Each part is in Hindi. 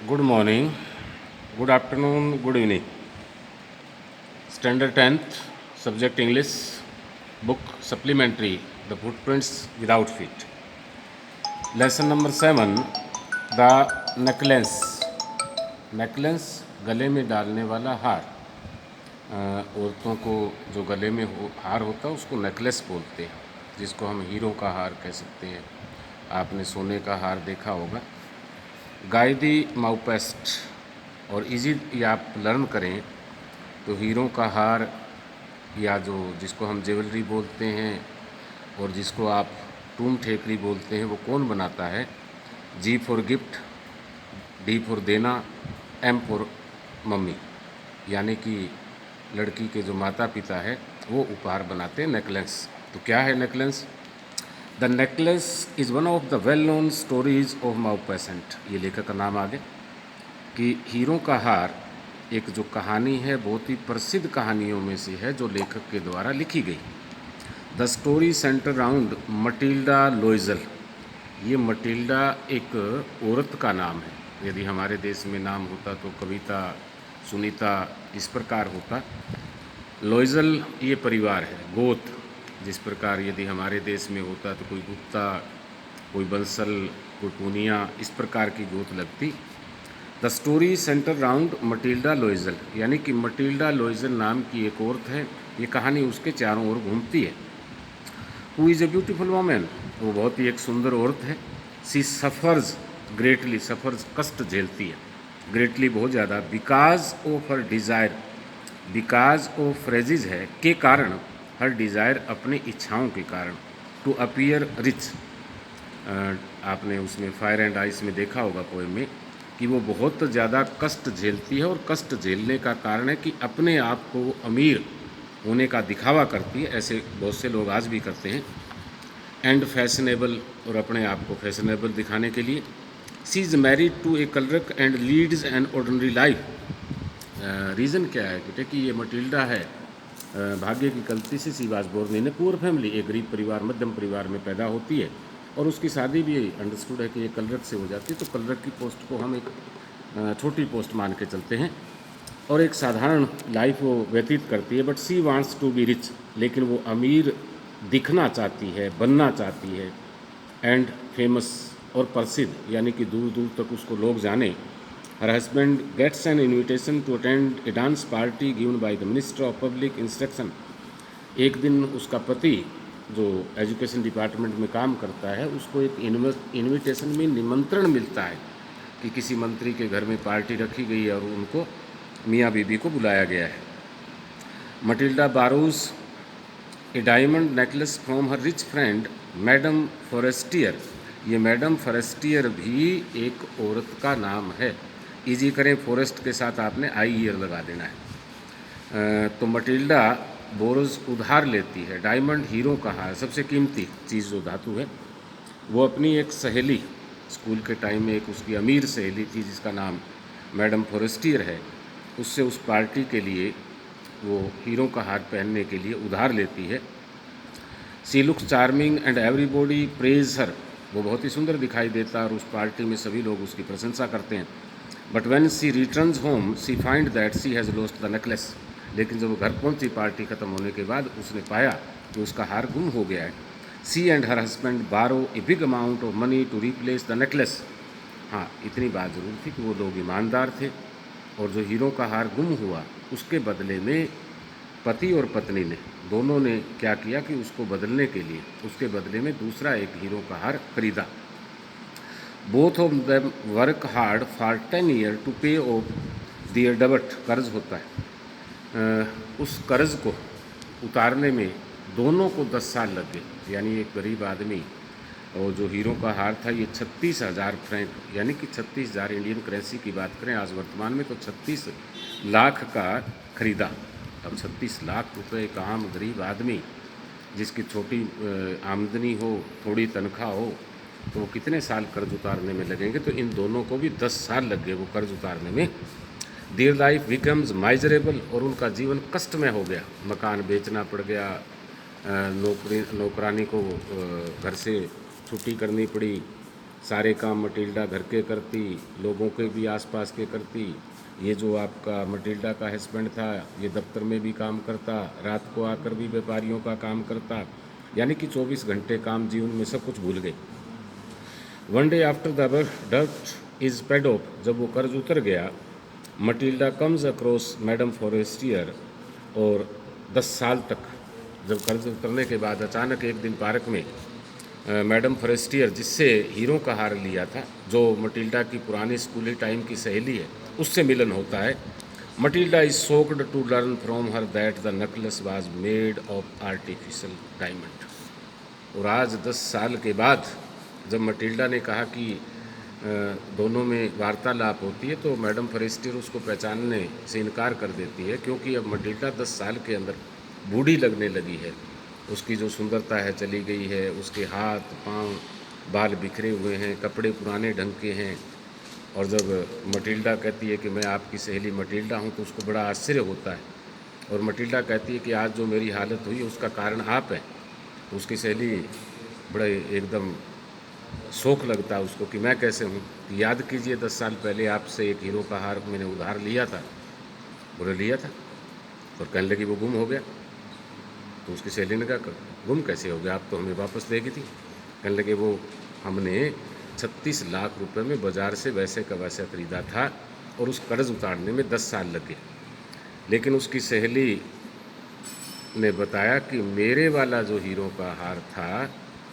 Good morning, good afternoon, good evening. Standard 10th, subject English, book supplementary, The Footprints Without Feet. Lesson number 7, The necklace. Necklace गले में डालने वाला हार। औरतों को जो गले में हार होता है उसको नेकलेस बोलते हैं, जिसको हम हीरों का हार कह सकते हैं। आपने सोने का हार देखा होगा। गाइदी माउपेस्ट और इजी या आप लर्न करें तो हीरों का हार या जो जिसको हम ज्वेलरी बोलते हैं और जिसको आप टूम ठेकरी बोलते हैं, वो कौन बनाता है? जी फॉर गिफ्ट, डी फॉर देना, एम फॉर मम्मी, यानी कि लड़की के जो माता पिता है वो उपहार बनाते हैं नेकलेस। तो क्या है necklace? The necklace is one of the well known stories of Maupassant. ये लेखक का नाम आगे कि हीरों का हार एक जो कहानी है बहुत ही प्रसिद्ध कहानियों में से है जो लेखक के द्वारा लिखी गई। The story centre round Matilda Loisel. ये मटिल्डा एक औरत का नाम है। यदि हमारे देश में नाम होता तो कविता, सुनीता इस प्रकार होता। लोइजल ये परिवार है, गोत। जिस प्रकार यदि हमारे देश में होता तो कोई गुप्ता, कोई बंसल, कोई पूनिया, इस प्रकार की गोत लगती। The story centre round Matilda Loisel, यानी कि मटिल्डा लोइजल नाम की एक औरत है। ये कहानी उसके चारों ओर घूमती है। Who is a beautiful women, वो बहुत ही एक सुंदर औरत है। सी सफ़र्स ग्रेटली, सफ़र्स कष्ट झेलती है, ग्रेटली बहुत ज़्यादा, because of her desire, because of phrases है के कारण, हर डिज़ायर अपनी इच्छाओं के कारण, टू अपीयर रिच। आपने उसमें फायर एंड आइस में देखा होगा पोएम में कि वो बहुत ज़्यादा कष्ट झेलती है और कष्ट झेलने का कारण है कि अपने आप को अमीर होने का दिखावा करती है। ऐसे बहुत से लोग आज भी करते हैं। एंड फैशनेबल, और अपने आप को फैशनेबल दिखाने के लिए। She is married to a clerk and leads an ordinary life. Reason क्या है बेटे कि ये मटिल्डा है, भाग्य की गलती से she was born in a poor family, एक गरीब परिवार, मध्यम परिवार में पैदा होती है और उसकी शादी भी अंडरस्टूड है कि ये क्लर्क से हो जाती है। तो क्लर्क की पोस्ट को हम एक छोटी पोस्ट मान के चलते हैं और एक साधारण लाइफ वो व्यतीत करती है। But she wants to be rich, लेकिन वो अमीर दिखना चाहती है, बनना चाहती है। एंड फेमस, और प्रसिद्ध, यानी कि दूर दूर तक उसको लोग जाने। Her husband gets an invitation to attend a dance party given by the minister of public instruction. एक दिन उसका पति जो एजुकेशन डिपार्टमेंट में काम करता है उसको एक इन्विटेशन में निमंत्रण मिलता है कि किसी मंत्री के घर में पार्टी रखी गई है और उनको मियाँ बीबी को बुलाया गया है। Matilda borrows A diamond necklace from her rich friend madam Forestier. ये मैडम फॉरेस्टियर भी एक औरत का नाम है। इजी करें, फॉरेस्ट के साथ आपने आई ईयर लगा देना है। तो मटिल्डा बोरोज उधार लेती है डायमंड, हीरो का हार, सबसे कीमती चीज़ जो धातु है, वो अपनी एक सहेली, स्कूल के टाइम में एक उसकी अमीर सहेली थी जिसका नाम मैडम फॉरेस्टियर है, उससे उस पार्टी के लिए वो हीरो का हार पहनने के लिए उधार लेती है। She looks charming and everybody praise her. वो बहुत ही सुंदर दिखाई देता है और उस पार्टी में सभी लोग उसकी प्रशंसा करते हैं। But when she returns home she find that she has lost the necklace. लेकिन जब वो घर पहुंची पार्टी ख़त्म होने के बाद उसने पाया कि उसका हार गुम हो गया है। सी and her husband borrow a big amount of money to replace the necklace. हाँ, इतनी बात ज़रूर थी कि वो लोग ईमानदार थे और जो हीरो का हार गुम हुआ उसके बदले में पति और पत्नी ने दोनों ने क्या किया कि उसको बदलने के लिए उसके बदले में दूसरा एक हीरो का हार खरीदा। Both of them work hard for 10 year to pay off their डेब्ट। कर्ज होता है, उस कर्ज को उतारने में दोनों को 10 साल लग गए। यानी एक गरीब आदमी, और जो हीरो का हार था ये 36,000 फ्रैंक, यानी कि 36,000 इंडियन करेंसी की बात करें आज वर्तमान में तो 36 लाख का खरीदा। अब 36 लाख रुपए एक आम गरीब आदमी जिसकी छोटी आमदनी हो, थोड़ी तनख्वाह हो, तो वो कितने साल कर्ज उतारने में लगेंगे? तो इन दोनों को भी 10 साल लग गए वो कर्ज उतारने में। देयर लाइफ बिकम्स माइजरेबल, और उनका जीवन कष्टमय हो गया। मकान बेचना पड़ गया, नौकरानी को घर से छुट्टी करनी पड़ी, सारे काम मटिल्डा घर के करती, लोगों के भी आसपास के करती। ये जो आपका मटिल्डा का हस्बैंड था, ये दफ्तर में भी काम करता, रात को आकर भी व्यापारियों का काम करता, यानी कि 24 घंटे काम, जीवन में सब कुछ भूल गए। One day after the dirt is paid of, जब वो कर्ज उतर गया, Matilda comes across madam Forestier, और 10 साल तक जब कर्ज उतरने के बाद अचानक एक दिन पार्क में मैडम फॉरेस्टियर, जिससे हीरो का हार लिया था, जो मटिल्डा की पुरानी स्कूली टाइम की सहेली है, उससे मिलन होता है। Matilda is shocked to learn from her that the necklace was made of artificial diamond. और आज 10 साल के बाद जब मटिल्डा ने कहा कि दोनों में वार्तालाप होती है, तो मैडम फॉरेस्टियर उसको पहचानने से इनकार कर देती है, क्योंकि अब मटिल्डा 10 साल के अंदर बूढ़ी लगने लगी है। उसकी जो सुंदरता है चली गई है, उसके हाथ पांव बाल बिखरे हुए हैं, कपड़े पुराने ढंग के हैं। और जब मटिल्डा कहती है कि मैं आपकी सहेली मटिल्डा हूँ, तो उसको बड़ा आश्चर्य होता है। और मटिल्डा कहती है कि आज जो मेरी हालत हुई उसका कारण आप हैं। तो उसकी सहेली बड़ा एकदम शौक लगता है उसको कि मैं कैसे हूँ। याद कीजिए 10 साल पहले आपसे एक हीरो का हार मैंने उधार लिया था, बोले लिया था, और कहने लगी वो गुम हो गया। तो उसकी सहेली ने कहा गुम कैसे हो गया, आप तो हमें वापस देगी थी। कहने लगे वो हमने 36 लाख रुपए में बाज़ार से वैसे का वैसा ख़रीदा था, और उस कर्ज उतारने में 10 साल लगे। लेकिन उसकी सहेली ने बताया कि मेरे वाला जो हीरो का हार था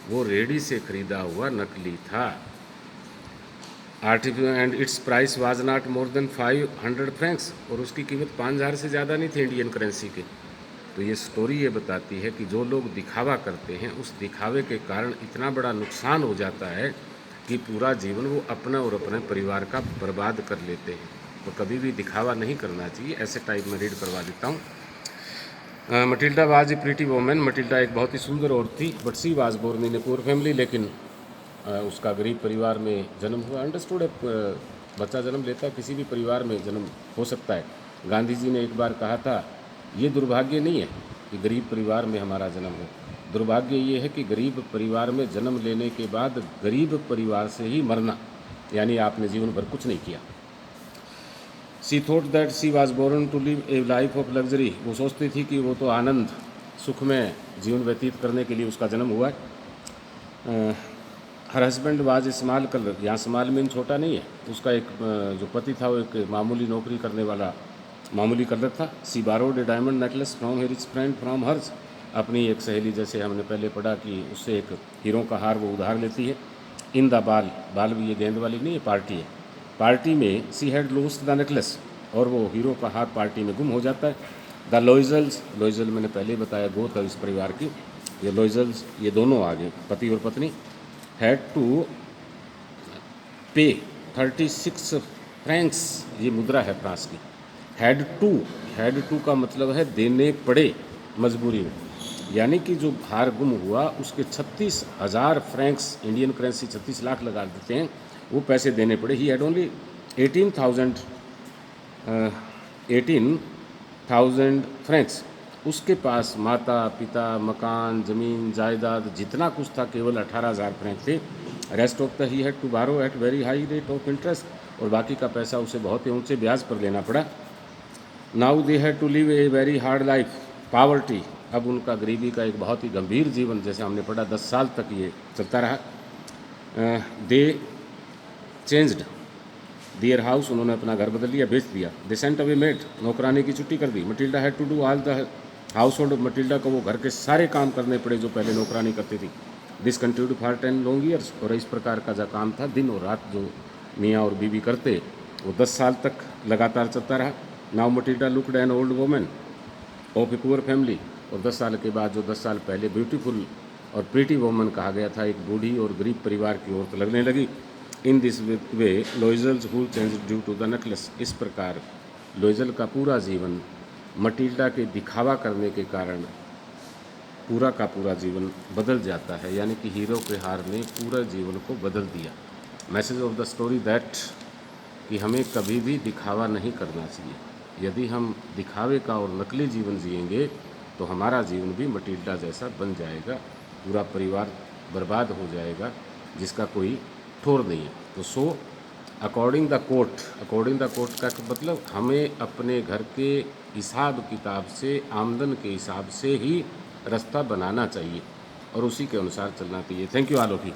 वो रेडी से ख़रीदा हुआ नकली था। Artificial and it's price was not more than 500 Franks, और उसकी कीमत 5000 से ज़्यादा नहीं थी इंडियन करेंसी के। तो ये स्टोरी ये बताती है कि जो लोग दिखावा करते हैं, उस दिखावे के कारण इतना बड़ा नुकसान हो जाता है कि पूरा जीवन वो अपना और अपने परिवार का बर्बाद कर लेते हैं। तो कभी भी दिखावा नहीं करना चाहिए। ऐसे टाइप में रीड करवा देता हूँ। Matilda was a pretty women, Matilda एक बहुत ही सुंदर औरत थी, but she was born in a poor family, लेकिन उसका गरीब परिवार में जन्म हुआ। अंडरस्टूड है, बच्चा जन्म लेता है, किसी भी परिवार में जन्म हो सकता है। गांधी जी ने एक बार कहा था, ये दुर्भाग्य नहीं है कि गरीब परिवार में हमारा जन्म हो, दुर्भाग्य ये है कि गरीब परिवार में जन्म लेने के बाद गरीब परिवार से ही मरना, यानी आपने जीवन भर कुछ नहीं किया। She thought that she was born to live a life of luxury, वो सोचती थी कि वो तो आनंद सुख में जीवन व्यतीत करने के लिए उसका जन्म हुआ है। Her husband was a small colour, यहाँ स्मॉल मीन छोटा नहीं है, उसका एक जो पति था वो एक मामूली नौकरी करने वाला मामूली कलर था। She borrowed a diamond necklace from his friend from hers, अपनी एक सहेली, जैसे हमने पहले पढ़ा कि उससे एक हीरो का हार वो उधार लेती है। इन द बाल, बाल भी ये गेंद वाली नहीं है, पार्टी है। पार्टी में she had lost the necklace, और वो हीरो का हार पार्टी में गुम हो जाता है। द लॉयजल्स, लॉयजल मैंने पहले बताया गोत्र है इस परिवार की, ये लॉयजल्स ये दोनों आ गए, पति और पत्नी, हैड टू पे 36 फ्रैंक्स, ये मुद्रा है फ्रांस की। हैड टू का मतलब है देने पड़े मजबूरी में, यानी कि जो हार गुम हुआ उसके 36,000 फ्रैंक्स, इंडियन करेंसी 36 लाख लगा देते हैं, वो पैसे देने पड़े। He had only 18,000 Franks. उसके पास माता पिता मकान ज़मीन जायदाद जितना कुछ था केवल 18,000 फ्रैंक थे। Rest of the he had to borrow at very high rate of interest, और बाकी का पैसा उसे बहुत ही ऊंचे ब्याज पर लेना पड़ा। Now they had to live a very hard life, poverty, अब उनका गरीबी का एक बहुत ही गंभीर जीवन, जैसे हमने पढ़ा 10 साल तक ये चलता रहा। दे चेंज्ड दियर हाउस, उन्होंने अपना घर बदल लिया, बेच दिया। दे सेंट अवे मेड, नौकरानी की छुट्टी कर दी। Matilda had to do all the household, Matilda को वो घर के सारे काम करने पड़े जो पहले नौकरानी करती थी। This continued for 10 long years, और इस प्रकार का जो काम था दिन और रात जो मियाँ और बीवी करते, वो 10 साल तक लगातार चलता रहा। Now Matilda looked an old women of A poor family, और 10 साल के बाद जो 10 साल पहले ब्यूटीफुल और प्रीटी वोमन कहा गया था, एक बूढ़ी और गरीब परिवार की औरत लगने लगी। In this way Loisels who change due to the necklace, इस प्रकार लॉयजल का पूरा जीवन मटिल्डा के दिखावा करने के कारण पूरा का पूरा जीवन बदल जाता है, यानी कि हीरो के हार ने पूरा जीवन को बदल दिया। Message of the story that, कि हमें कभी भी दिखावा नहीं करना चाहिए। यदि हम दिखावे का और नकली जीवन जिएंगे तो हमारा जीवन भी मटिल्डा जैसा बन जाएगा, पूरा परिवार बर्बाद हो जाएगा, जिसका कोई कठोर नहीं है। तो सो अकॉर्डिंग द कोर्ट का मतलब हमें अपने घर के हिसाब किताब से, आमदन के हिसाब से ही रास्ता बनाना चाहिए और उसी के अनुसार चलना चाहिए। Thank you all of you.